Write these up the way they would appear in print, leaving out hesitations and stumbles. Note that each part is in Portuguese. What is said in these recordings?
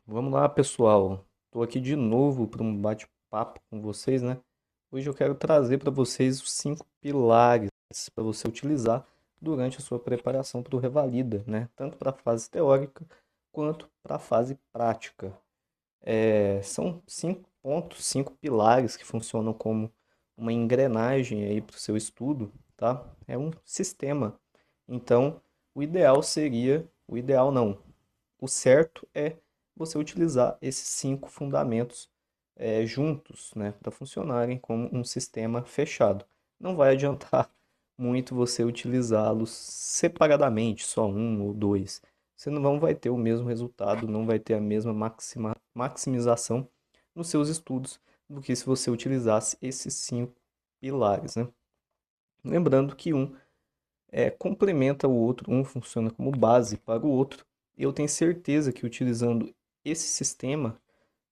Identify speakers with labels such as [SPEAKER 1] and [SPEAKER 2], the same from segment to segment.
[SPEAKER 1] Vamos lá, pessoal. Estou aqui de novo para um bate-papo com vocês, né? Hoje eu quero trazer para vocês os 5 pilares para você utilizar durante a sua preparação para o Revalida, né? Tanto para a fase teórica quanto para a fase prática. São 5 pontos, 5 pilares que funcionam como uma engrenagem aí para o seu estudo, tá? É um sistema. Então, o ideal não, o certo é você utilizar esses 5 fundamentos juntos, né, para funcionarem como um sistema fechado. Não vai adiantar muito você utilizá-los separadamente, só um ou dois. Você não vai ter o mesmo resultado, não vai ter a mesma maximização nos seus estudos do que se você utilizasse esses 5 pilares, né? Lembrando que um complementa o outro, um funciona como base para o outro. E eu tenho certeza que utilizando esse sistema,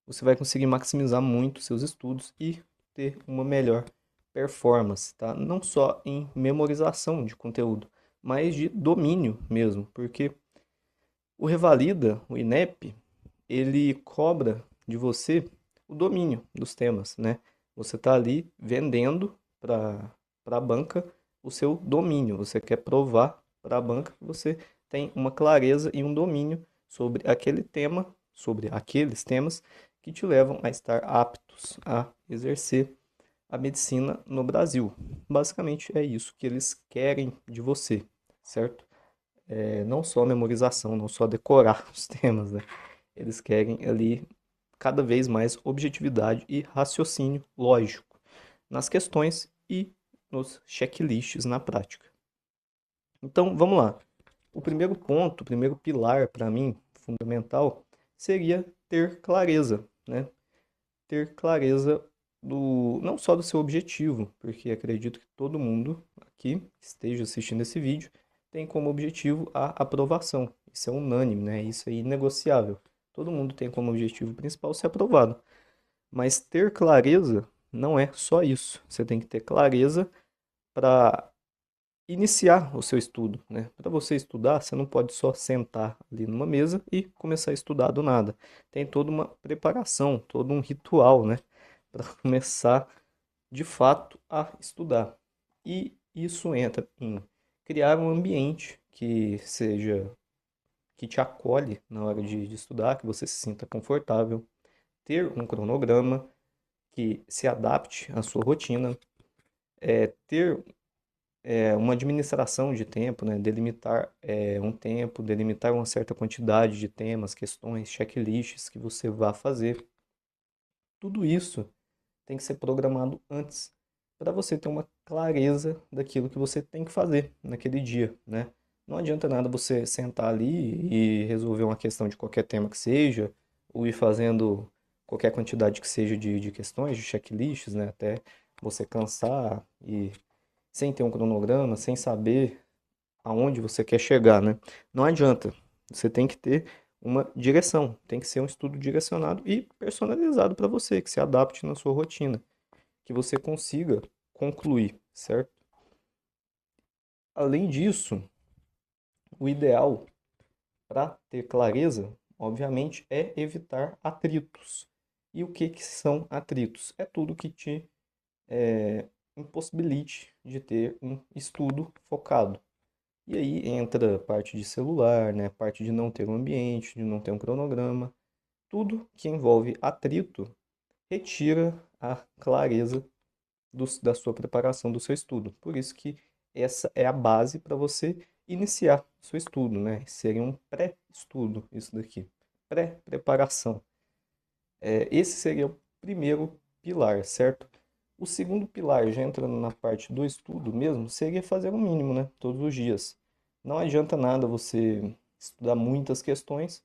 [SPEAKER 1] você vai conseguir maximizar muito seus estudos e ter uma melhor performance, tá? Não só em memorização de conteúdo, mas de domínio mesmo, porque o Revalida, o INEP, ele cobra de você o domínio dos temas, né? Você está ali vendendo para a banca o seu domínio. Você quer provar para a banca que você tem uma clareza e um domínio sobre aquele tema, sobre aqueles temas que te levam a estar aptos a exercer a medicina no Brasil. Basicamente é isso que eles querem de você, certo? Não só memorização, não só decorar os temas, né? Eles querem ali cada vez mais objetividade e raciocínio lógico nas questões e nos checklists na prática. Então, vamos lá. O primeiro ponto, o primeiro pilar para mim fundamental seria ter clareza, né? Ter clareza do não só do seu objetivo, porque acredito que todo mundo aqui que esteja assistindo esse vídeo tem como objetivo a aprovação. Isso é unânime, né? Isso é inegociável. Todo mundo tem como objetivo principal ser aprovado. Mas ter clareza não é só isso. Você tem que ter clareza para iniciar o seu estudo, né? Para você estudar, você não pode só sentar ali numa mesa e começar a estudar do nada. Tem toda uma preparação, todo um ritual, né? Para começar de fato a estudar. E isso entra em criar um ambiente que te acolhe na hora de estudar, que você se sinta confortável, ter um cronograma que se adapte à sua rotina, ter uma administração de tempo, né? Delimitar um tempo, delimitar uma certa quantidade de temas, questões, checklists que você vá fazer. Tudo isso tem que ser programado antes, para você ter uma clareza daquilo que você tem que fazer naquele dia, né? Não adianta nada você sentar ali e resolver uma questão de qualquer tema que seja, ou ir fazendo qualquer quantidade que seja de questões, de checklists, né? Até você cansar e sem ter um cronograma, sem saber aonde você quer chegar, né? Não adianta. Você tem que ter uma direção, tem que ser um estudo direcionado e personalizado para você, que se adapte na sua rotina, que você consiga concluir, certo? Além disso, o ideal para ter clareza, obviamente, é evitar atritos. E o que são atritos? É tudo que te impossibilite de ter um estudo focado. E aí entra a parte de celular, né? Parte de não ter um ambiente, de não ter um cronograma. Tudo que envolve atrito retira a clareza da sua preparação, do seu estudo. Por isso que essa é a base para você iniciar o seu estudo, né? Seria um pré-estudo isso daqui. Pré-preparação. Esse seria o primeiro pilar, certo? O segundo pilar, já entrando na parte do estudo mesmo, seria fazer o mínimo, né? Todos os dias. Não adianta nada você estudar muitas questões,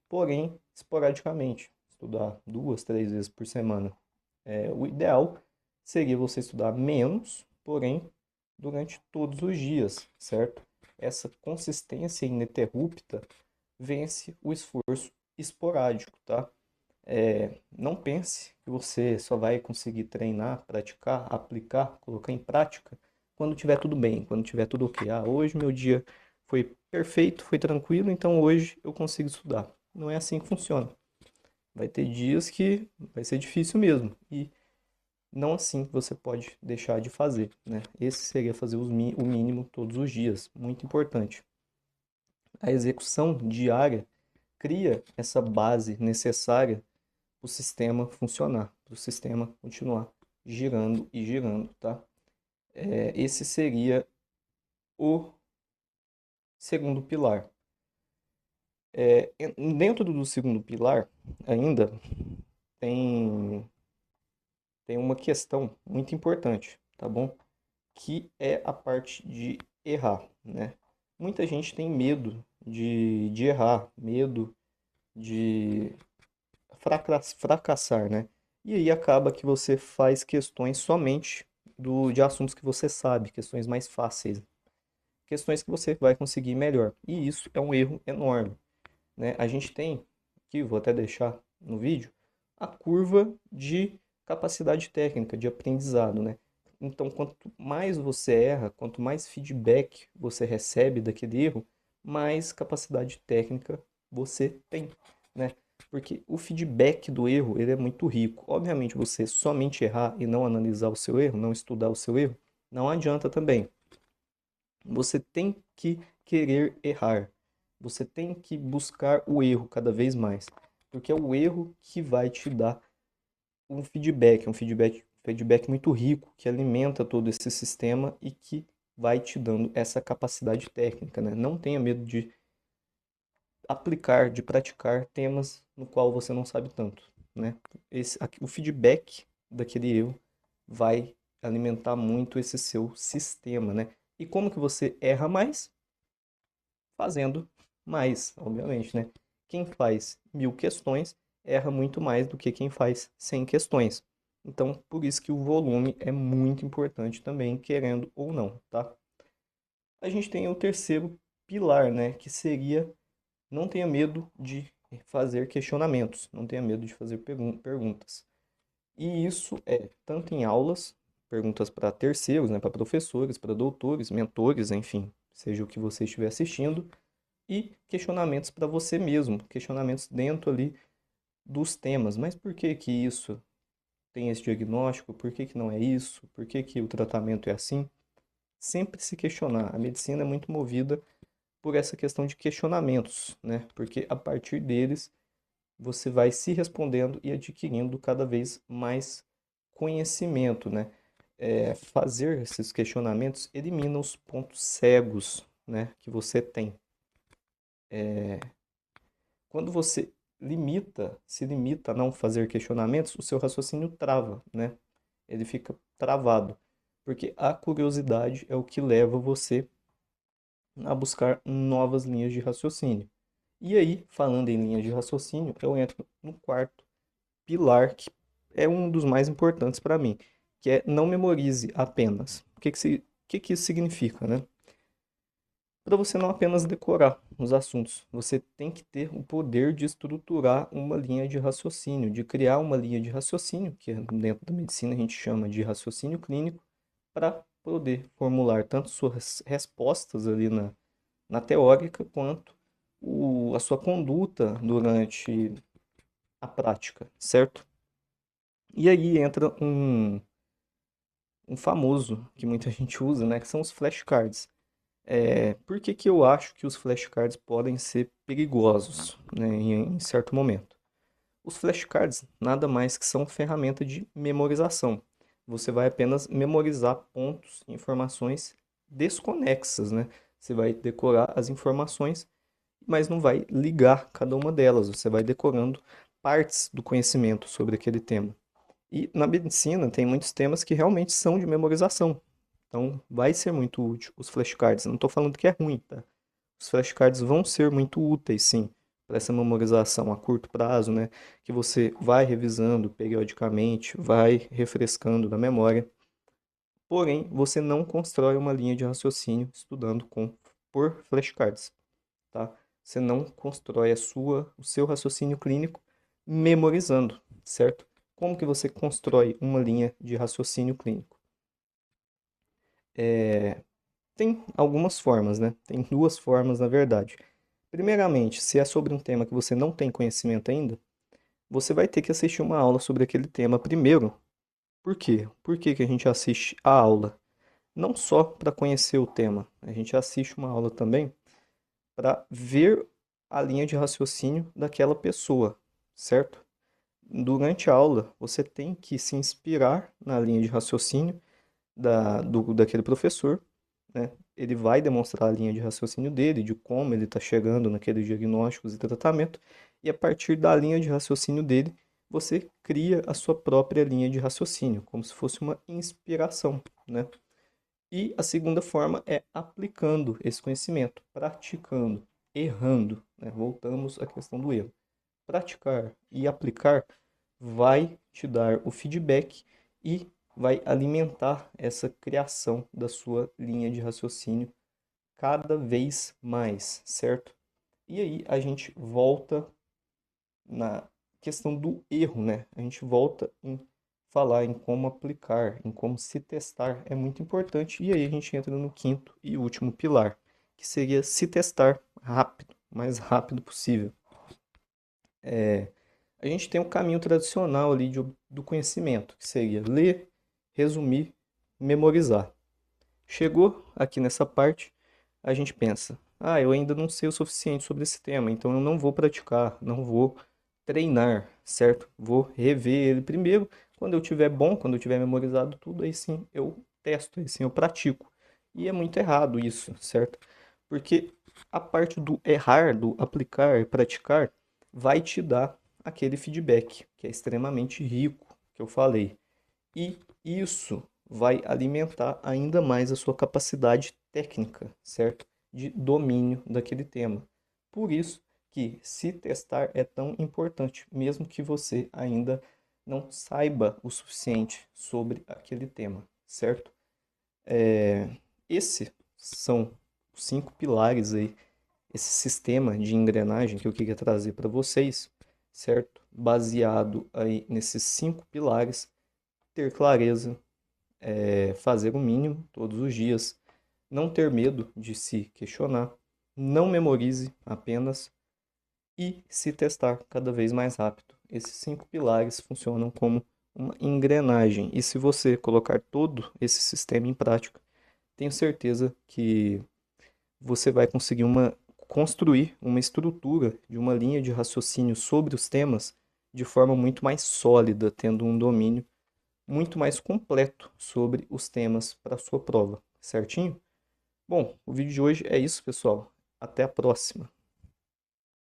[SPEAKER 1] porém, esporadicamente. Estudar 2, 3 vezes por semana. O ideal seria você estudar menos, porém, durante todos os dias, certo? Essa consistência ininterrupta vence o esforço esporádico, tá? Não pense que você só vai conseguir treinar, praticar, aplicar, colocar em prática quando tiver tudo bem, quando tiver tudo ok. Ah, hoje meu dia foi perfeito, foi tranquilo, então hoje eu consigo estudar. Não é assim que funciona. Vai ter dias que vai ser difícil mesmo. E não assim você pode deixar de fazer, né? Esse seria fazer o mínimo todos os dias, muito importante. A execução diária cria essa base necessária para o sistema funcionar, para o sistema continuar girando e girando, tá? Esse seria o segundo pilar. Dentro do segundo pilar, ainda tem, tem uma questão muito importante, tá bom? Que é a parte de errar, né? Muita gente tem medo de errar, medo de fracassar, né? E aí acaba que você faz questões somente de assuntos que você sabe, questões mais fáceis, questões que você vai conseguir melhor. E isso é um erro enorme, né? A gente tem, aqui vou até deixar no vídeo, a curva de capacidade técnica, de aprendizado, né? Então, quanto mais você erra, quanto mais feedback você recebe daquele erro, mais capacidade técnica você tem, né? Porque o feedback do erro, ele é muito rico. Obviamente, você somente errar e não analisar o seu erro, não estudar o seu erro, não adianta também. Você tem que querer errar. Você tem que buscar o erro cada vez mais. Porque é o erro que vai te dar um feedback muito rico, que alimenta todo esse sistema e que vai te dando essa capacidade técnica, né? Não tenha medo de aplicar, de praticar temas no qual você não sabe tanto, né? O feedback daquele erro vai alimentar muito esse seu sistema, né? E como que você erra mais? Fazendo mais, obviamente, né? Quem faz 1000 questões erra muito mais do que quem faz 100 questões. Então, por isso que o volume é muito importante também, querendo ou não, tá? A gente tem o terceiro pilar, né? Que seria não tenha medo de fazer questionamentos, não tenha medo de fazer perguntas. E isso é tanto em aulas, perguntas para terceiros, né? Para professores, para doutores, mentores, enfim, seja o que você estiver assistindo e questionamentos para você mesmo, questionamentos dentro ali dos temas. Mas por que que isso tem esse diagnóstico? Por que que não é isso? Por que que o tratamento é assim? Sempre se questionar. A medicina é muito movida por essa questão de questionamentos, né? Porque a partir deles você vai se respondendo e adquirindo cada vez mais conhecimento, né? Fazer esses questionamentos elimina os pontos cegos, né, que você tem. Quando você se limita a não fazer questionamentos, o seu raciocínio trava, né? Ele fica travado, porque a curiosidade é o que leva você a buscar novas linhas de raciocínio. E aí, falando em linhas de raciocínio, eu entro no quarto pilar, que é um dos mais importantes para mim, que é não memorize apenas. O que que isso significa, né? Para você não apenas decorar os assuntos, você tem que ter o poder de estruturar uma linha de raciocínio, de criar uma linha de raciocínio, que dentro da medicina a gente chama de raciocínio clínico, para poder formular tanto suas respostas ali na teórica, quanto a sua conduta durante a prática, certo? E aí entra um famoso que muita gente usa, né, que são os flashcards. Por que que eu acho que os flashcards podem ser perigosos, né, em certo momento? Os flashcards nada mais que são ferramenta de memorização. Você vai apenas memorizar pontos, informações desconexas, né? Você vai decorar as informações, mas não vai ligar cada uma delas. Você vai decorando partes do conhecimento sobre aquele tema. E na medicina tem muitos temas que realmente são de memorização. Então vai ser muito útil os flashcards. Não estou falando que é ruim, tá? Os flashcards vão ser muito úteis, sim, para essa memorização a curto prazo, né? Que você vai revisando periodicamente, vai refrescando na memória. Porém, você não constrói uma linha de raciocínio estudando por flashcards, tá? Você não constrói o seu raciocínio clínico memorizando, certo? Como que você constrói uma linha de raciocínio clínico? Tem algumas formas, né? Tem duas formas, na verdade. Primeiramente, se é sobre um tema que você não tem conhecimento ainda, você vai ter que assistir uma aula sobre aquele tema primeiro. Por quê? Por que que a gente assiste a aula? Não só para conhecer o tema, a gente assiste uma aula também para ver a linha de raciocínio daquela pessoa, certo? Durante a aula, você tem que se inspirar na linha de raciocínio daquele professor, né? Ele vai demonstrar a linha de raciocínio dele, de como ele está chegando naqueles diagnósticos e tratamento, e a partir da linha de raciocínio dele, você cria a sua própria linha de raciocínio, como se fosse uma inspiração, né? E a segunda forma é aplicando esse conhecimento, praticando, errando, né? Voltamos à questão do erro. Praticar e aplicar vai te dar o feedback e vai alimentar essa criação da sua linha de raciocínio cada vez mais, certo? E aí a gente volta na questão do erro, né? A gente volta em falar em como aplicar, em como se testar, é muito importante. E aí a gente entra no quinto e último pilar, que seria se testar rápido, o mais rápido possível. A gente tem um caminho tradicional ali do conhecimento, que seria ler, resumir, memorizar. Chegou aqui nessa parte, a gente pensa: ah, eu ainda não sei o suficiente sobre esse tema, então eu não vou praticar, não vou treinar, certo? Vou rever ele primeiro. Quando eu tiver bom, quando eu tiver memorizado tudo, aí sim eu testo, aí sim eu pratico. E é muito errado isso, certo? Porque a parte do errar, do aplicar, praticar, vai te dar aquele feedback, que é extremamente rico, que eu falei. E isso vai alimentar ainda mais a sua capacidade técnica, certo? De domínio daquele tema. Por isso que se testar é tão importante, mesmo que você ainda não saiba o suficiente sobre aquele tema, certo? Esses são os 5 pilares aí, esse sistema de engrenagem que eu queria trazer para vocês, certo? Baseado aí nesses 5 pilares, ter clareza, fazer o mínimo todos os dias, não ter medo de se questionar, não memorize apenas e se testar cada vez mais rápido. Esses 5 pilares funcionam como uma engrenagem e se você colocar todo esse sistema em prática, tenho certeza que você vai conseguir construir uma estrutura de uma linha de raciocínio sobre os temas de forma muito mais sólida, tendo um domínio muito mais completo sobre os temas para a sua prova, certinho? Bom, o vídeo de hoje é isso, pessoal. Até a próxima.